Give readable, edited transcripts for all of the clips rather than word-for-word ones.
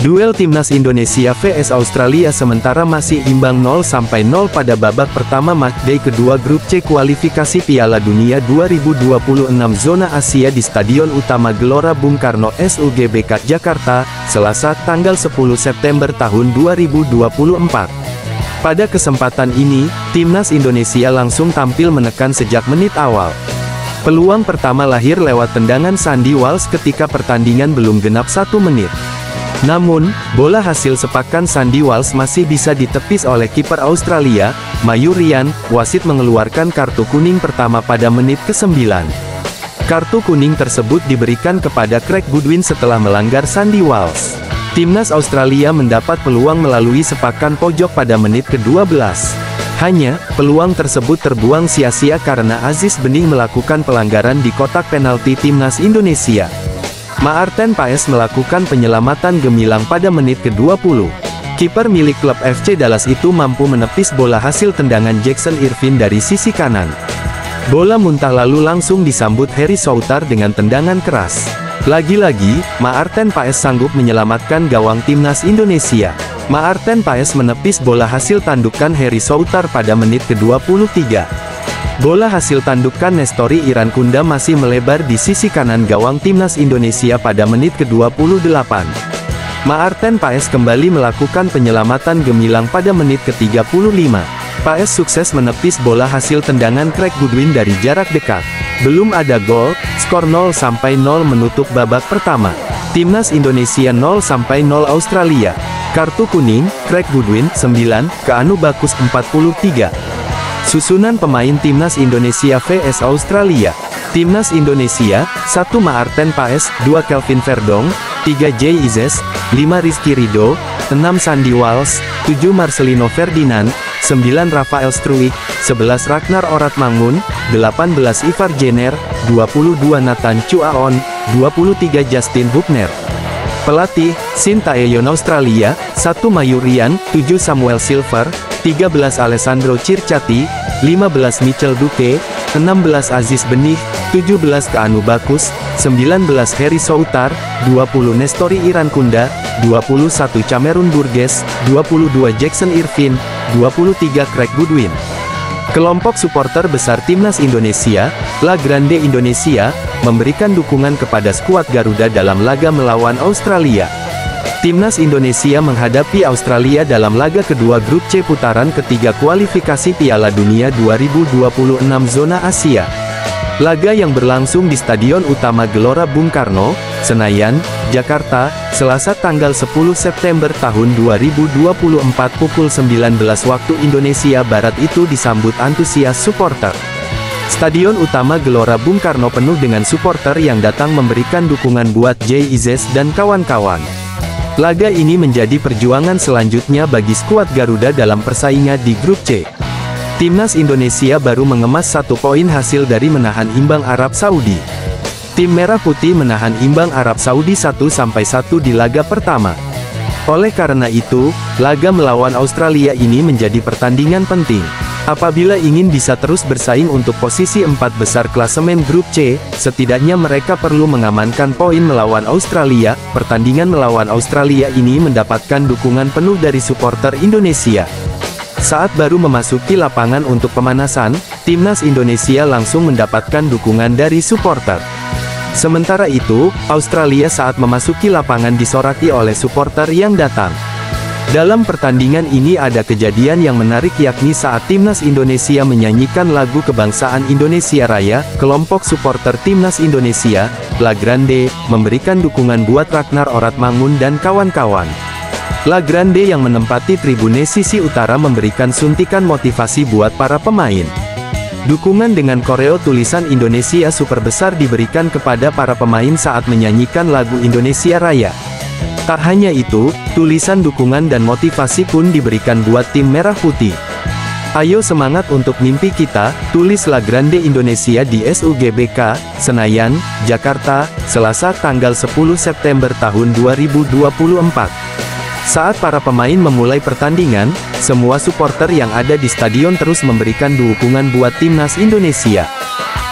Duel Timnas Indonesia vs Australia sementara masih imbang 0-0 pada babak pertama matchday kedua grup C kualifikasi Piala Dunia 2026 zona Asia di Stadion Utama Gelora Bung Karno SUGBK Jakarta, Selasa tanggal 10 September tahun 2024. Pada kesempatan ini, Timnas Indonesia langsung tampil menekan sejak menit awal. Peluang pertama lahir lewat tendangan Sandy Walsh ketika pertandingan belum genap 1 menit. Namun, bola hasil sepakan Sandy Walsh masih bisa ditepis oleh kiper Australia, Mayu Ryan. Wasit mengeluarkan kartu kuning pertama pada menit ke-9. Kartu kuning tersebut diberikan kepada Craig Goodwin setelah melanggar Sandy Walsh. Timnas Australia mendapat peluang melalui sepakan pojok pada menit ke-12. Hanya, peluang tersebut terbuang sia-sia karena Aziz Bening melakukan pelanggaran di kotak penalti Timnas Indonesia. Maarten Paes melakukan penyelamatan gemilang pada menit ke-20. Kiper milik klub FC Dallas itu mampu menepis bola hasil tendangan Jackson Irvine dari sisi kanan. Bola muntah lalu langsung disambut Harry Souttar dengan tendangan keras. Lagi-lagi, Maarten Paes sanggup menyelamatkan gawang Timnas Indonesia. Maarten Paes menepis bola hasil tandukan Harry Souttar pada menit ke-23. Bola hasil tandukan Nestori Irankunda masih melebar di sisi kanan gawang Timnas Indonesia pada menit ke-28. Maarten Paes kembali melakukan penyelamatan gemilang pada menit ke-35. Paes sukses menepis bola hasil tendangan Craig Goodwin dari jarak dekat. Belum ada gol, skor 0-0 menutup babak pertama. Timnas Indonesia 0-0 Australia. Kartu kuning, Craig Goodwin, 9, Keanu Bagus 43. Susunan pemain Timnas Indonesia vs Australia. Timnas Indonesia, 1 Maarten Paes, 2 Kelvin Verdong, 3 Jay Izzes, 5 Rizky Ridho, 6 Sandy Walsh, 7 Marcelino Ferdinand, 9 Rafael Struijk, 11 Ragnar Oratmangun, 18 Ivar Jenner, 22 Nathan Chuaon, 23 Justin Hubner. Pelatih, Sintayong Australia, 1 Mayu Ryan, 7 Samuel Silver, 13 Alessandro Circati, 15 Michel Duque, 16 Aziz Benih, 17 Keanu Bagus, 19 Harry Souttar, 20 Nestori Irankunda, 21 Cameron Burgess, 22 Jackson Irvine, 23 Craig Goodwin. Kelompok supporter besar Timnas Indonesia, La Grande Indonesia, memberikan dukungan kepada skuad Garuda dalam laga melawan Australia. Timnas Indonesia menghadapi Australia dalam laga kedua grup C putaran ketiga kualifikasi Piala Dunia 2026 zona Asia. Laga yang berlangsung di Stadion Utama Gelora Bung Karno, Senayan, Jakarta, Selasa tanggal 10 September tahun 2024 pukul 19 waktu Indonesia Barat itu disambut antusias supporter. Stadion Utama Gelora Bung Karno penuh dengan supporter yang datang memberikan dukungan buat Jay Izzes dan kawan-kawan. Laga ini menjadi perjuangan selanjutnya bagi skuad Garuda dalam persaingan di grup C. Timnas Indonesia baru mengemas 1 poin hasil dari menahan imbang Arab Saudi. Tim Merah Putih menahan imbang Arab Saudi 1-1 di laga pertama. Oleh karena itu, laga melawan Australia ini menjadi pertandingan penting. Apabila ingin bisa terus bersaing untuk posisi 4 besar klasemen grup C, setidaknya mereka perlu mengamankan poin melawan Australia. Pertandingan melawan Australia ini mendapatkan dukungan penuh dari supporter Indonesia. Saat baru memasuki lapangan untuk pemanasan, Timnas Indonesia langsung mendapatkan dukungan dari supporter. Sementara itu, Australia saat memasuki lapangan disoraki oleh supporter yang datang. Dalam pertandingan ini ada kejadian yang menarik yakni saat Timnas Indonesia menyanyikan lagu kebangsaan Indonesia Raya, kelompok supporter Timnas Indonesia, La Grande, memberikan dukungan buat Ragnar Oratmangun dan kawan-kawan. La Grande yang menempati tribune sisi utara memberikan suntikan motivasi buat para pemain. Dukungan dengan koreo tulisan Indonesia Super besar diberikan kepada para pemain saat menyanyikan lagu Indonesia Raya. Tak hanya itu, tulisan dukungan dan motivasi pun diberikan buat tim Merah Putih. Ayo semangat untuk mimpi kita, tulis La Grande Indonesia di SUGBK, Senayan, Jakarta, Selasa tanggal 10 September tahun 2024. Saat para pemain memulai pertandingan, semua supporter yang ada di stadion terus memberikan dukungan buat Timnas Indonesia.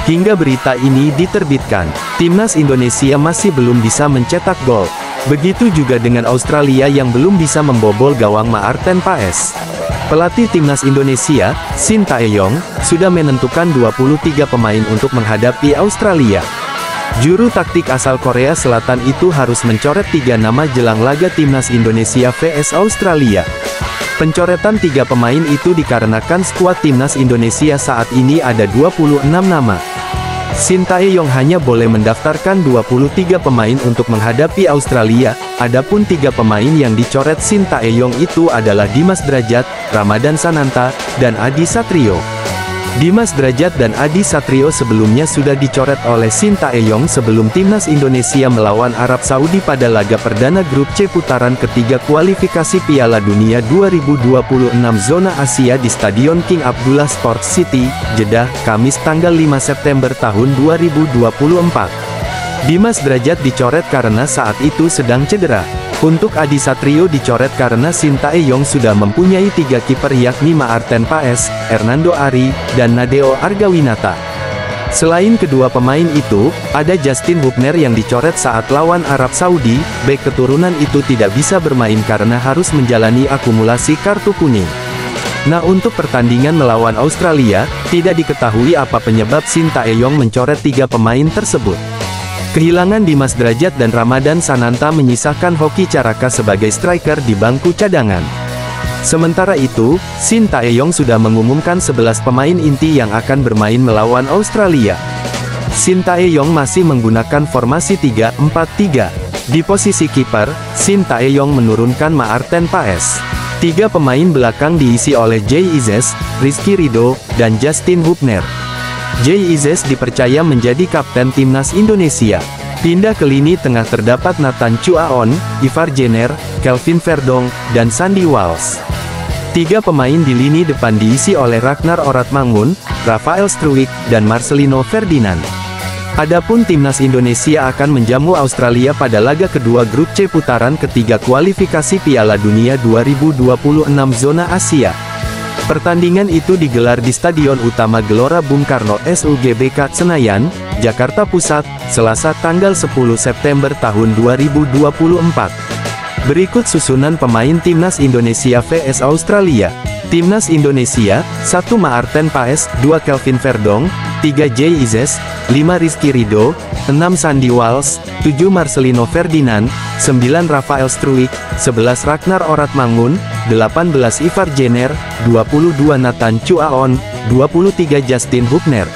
Hingga berita ini diterbitkan, Timnas Indonesia masih belum bisa mencetak gol. Begitu juga dengan Australia yang belum bisa membobol gawang Maarten Paes. Pelatih timnas Indonesia, Shin Tae-yong, sudah menentukan 23 pemain untuk menghadapi Australia. Juru taktik asal Korea Selatan itu harus mencoret 3 nama jelang laga timnas Indonesia vs Australia. Pencoretan 3 pemain itu dikarenakan skuad timnas Indonesia saat ini ada 26 nama. Shin Tae-yong hanya boleh mendaftarkan 23 pemain untuk menghadapi Australia, adapun 3 pemain yang dicoret Shin Tae-yong itu adalah Dimas Drajat, Ramadan Sananta, dan Adi Satrio. Dimas Drajat dan Adi Satrio sebelumnya sudah dicoret oleh Shin Tae-yong sebelum timnas Indonesia melawan Arab Saudi pada laga perdana grup C putaran ketiga kualifikasi Piala Dunia 2026 zona Asia di Stadion King Abdullah Sports City, Jeddah, Kamis tanggal 5 September tahun 2024. Dimas Drajat dicoret karena saat itu sedang cedera. Untuk Adi Satrio dicoret karena Shin Tae-yong sudah mempunyai 3 kiper yakni Maarten Paes, Hernando Ari, dan Nadeo Argawinata. Selain kedua pemain itu, ada Justin Hubner yang dicoret saat lawan Arab Saudi. Bek keturunan itu tidak bisa bermain karena harus menjalani akumulasi kartu kuning. Nah, untuk pertandingan melawan Australia, tidak diketahui apa penyebab Shin Tae-yong mencoret 3 pemain tersebut. Kehilangan Dimas Drajat dan Ramadan Sananta menyisakan Hoki Caraka sebagai striker di bangku cadangan. Sementara itu, Shin Tae-yong sudah mengumumkan 11 pemain inti yang akan bermain melawan Australia. Shin Tae-yong masih menggunakan formasi 3-4-3. Di posisi kiper, Shin Tae-yong menurunkan Maarten Paes. 3 pemain belakang diisi oleh Jay Izes, Rizky Ridho, dan Justin Hubner. Jay Izes dipercaya menjadi kapten timnas Indonesia. Pindah ke lini tengah terdapat Nathan Chuaon, Ivar Jenner, Kelvin Verdong, dan Sandy Walsh. 3 pemain di lini depan diisi oleh Ragnar Oratmangun, Rafael Struijk, dan Marcelino Ferdinand. Adapun timnas Indonesia akan menjamu Australia pada laga kedua grup C putaran ketiga kualifikasi Piala Dunia 2026 zona Asia. Pertandingan itu digelar di Stadion Utama Gelora Bung Karno SUGBK Senayan, Jakarta Pusat, Selasa tanggal 10 September tahun 2024. Berikut susunan pemain timnas Indonesia vs Australia. Timnas Indonesia, 1 Maarten Paes, 2 Kelvin Verdong, 3 Jay Izes, 5 Rizky Ridho, 6 Sandy Walsh, 7 Marcelino Ferdinand, 9 Rafael Struijk, 11 Ragnar Oratmangun, 18 Ivar Jenner, 22 Nathan Chuaon, 23 Justin Hubner.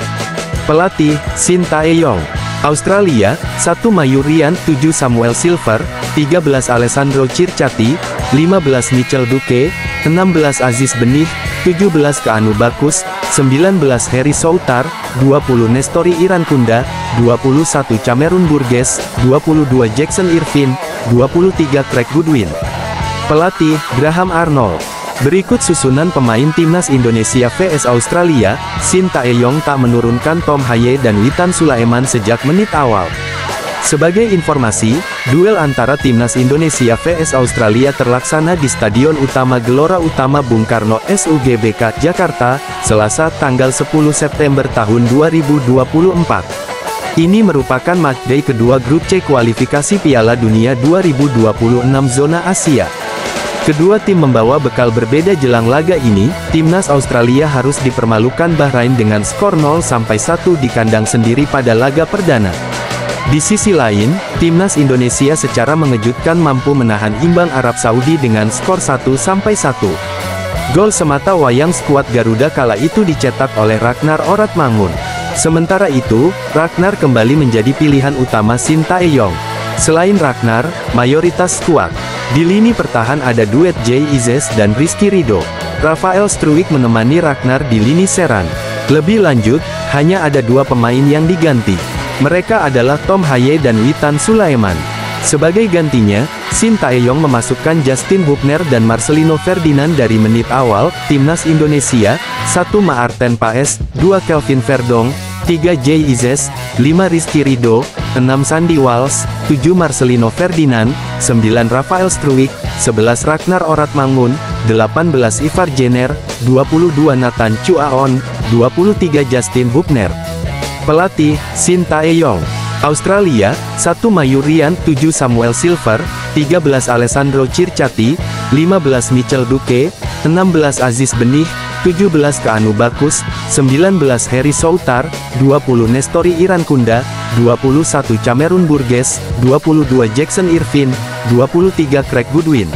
Pelatih, Shin Tae-yong. Australia, 1 Mayurian, 7 Samuel Silver, 13 Alessandro Circati, 15 Michel Duque, 16 Aziz Benih, 17 Keanu Bakus, 19 Heri Soutar, 20 Nestori Irankunda, 21 Cameron Burgess, 22 Jackson Irvin, 23 Craig Goodwin. Pelatih, Graham Arnold. Berikut susunan pemain timnas Indonesia vs Australia. Shin Tae-yong tak menurunkan Tom Haye dan Witan Sulaiman sejak menit awal. Sebagai informasi, duel antara timnas Indonesia vs Australia terlaksana di Stadion Utama Gelora Utama Bung Karno SUGBK Jakarta, Selasa tanggal 10 September tahun 2024. Ini merupakan matchday kedua grup C kualifikasi Piala Dunia 2026 zona Asia. Kedua tim membawa bekal berbeda jelang laga ini. Timnas Australia harus dipermalukan Bahrain dengan skor 0-1 di kandang sendiri pada laga perdana. Di sisi lain, timnas Indonesia secara mengejutkan mampu menahan imbang Arab Saudi dengan skor 1-1. Gol semata wayang skuad Garuda kala itu dicetak oleh Ragnar Oratmangun. Sementara itu, Ragnar kembali menjadi pilihan utama Shin Tae-yong. Selain Ragnar, mayoritas skuad di lini pertahan ada duet Jay Izes dan Rizky Ridho. Rafael Struijk menemani Ragnar di lini serang. Lebih lanjut, hanya ada 2 pemain yang diganti. Mereka adalah Tom Haye dan Witan Sulaiman. Sebagai gantinya, Shin Tae-yong memasukkan Justin Hubner dan Marcelino Ferdinand dari menit awal. Timnas Indonesia, 1 Maarten Paes, 2 Kelvin Verdong, 3 Jay Izes, 5 Rizky Ridho, 6 Sandy Walsh, 7 Marcelino Ferdinand, 9 Rafael Struijk, 11 Ragnar Oratmangun, 18 Ivar Jenner, 22 Nathan Chuaon, 23 Justin Hubner. Pelatih, Shin Tae-yong. Australia, 1 Mayurian, 7 Samuel Silver, 13 Alessandro Circati, 15 Michel Duque, 16 Aziz Benih, 17 Keanu Bakus, 19 Heri Soutar, 20 Nestori Irankunda, 21 Cameron Burgess, 22 Jackson Irvin, 23 Craig Goodwin.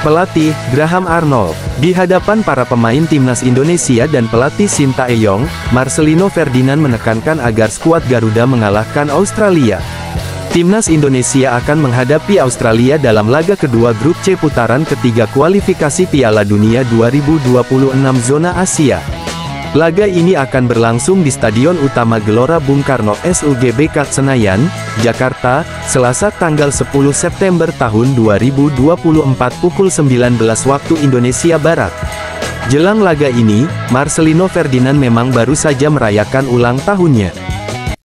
Pelatih, Graham Arnold. Di hadapan para pemain timnas Indonesia dan pelatih Sintayong, Marcelino Ferdinand menekankan agar skuad Garuda mengalahkan Australia. Timnas Indonesia akan menghadapi Australia dalam laga kedua grup C putaran ketiga kualifikasi Piala Dunia 2026 zona Asia. Laga ini akan berlangsung di Stadion Utama Gelora Bung Karno SUGBK Senayan, Jakarta, Selasa tanggal 10 September tahun 2024 pukul 19 waktu Indonesia Barat. Jelang laga ini, Marcelino Ferdinand memang baru saja merayakan ulang tahunnya.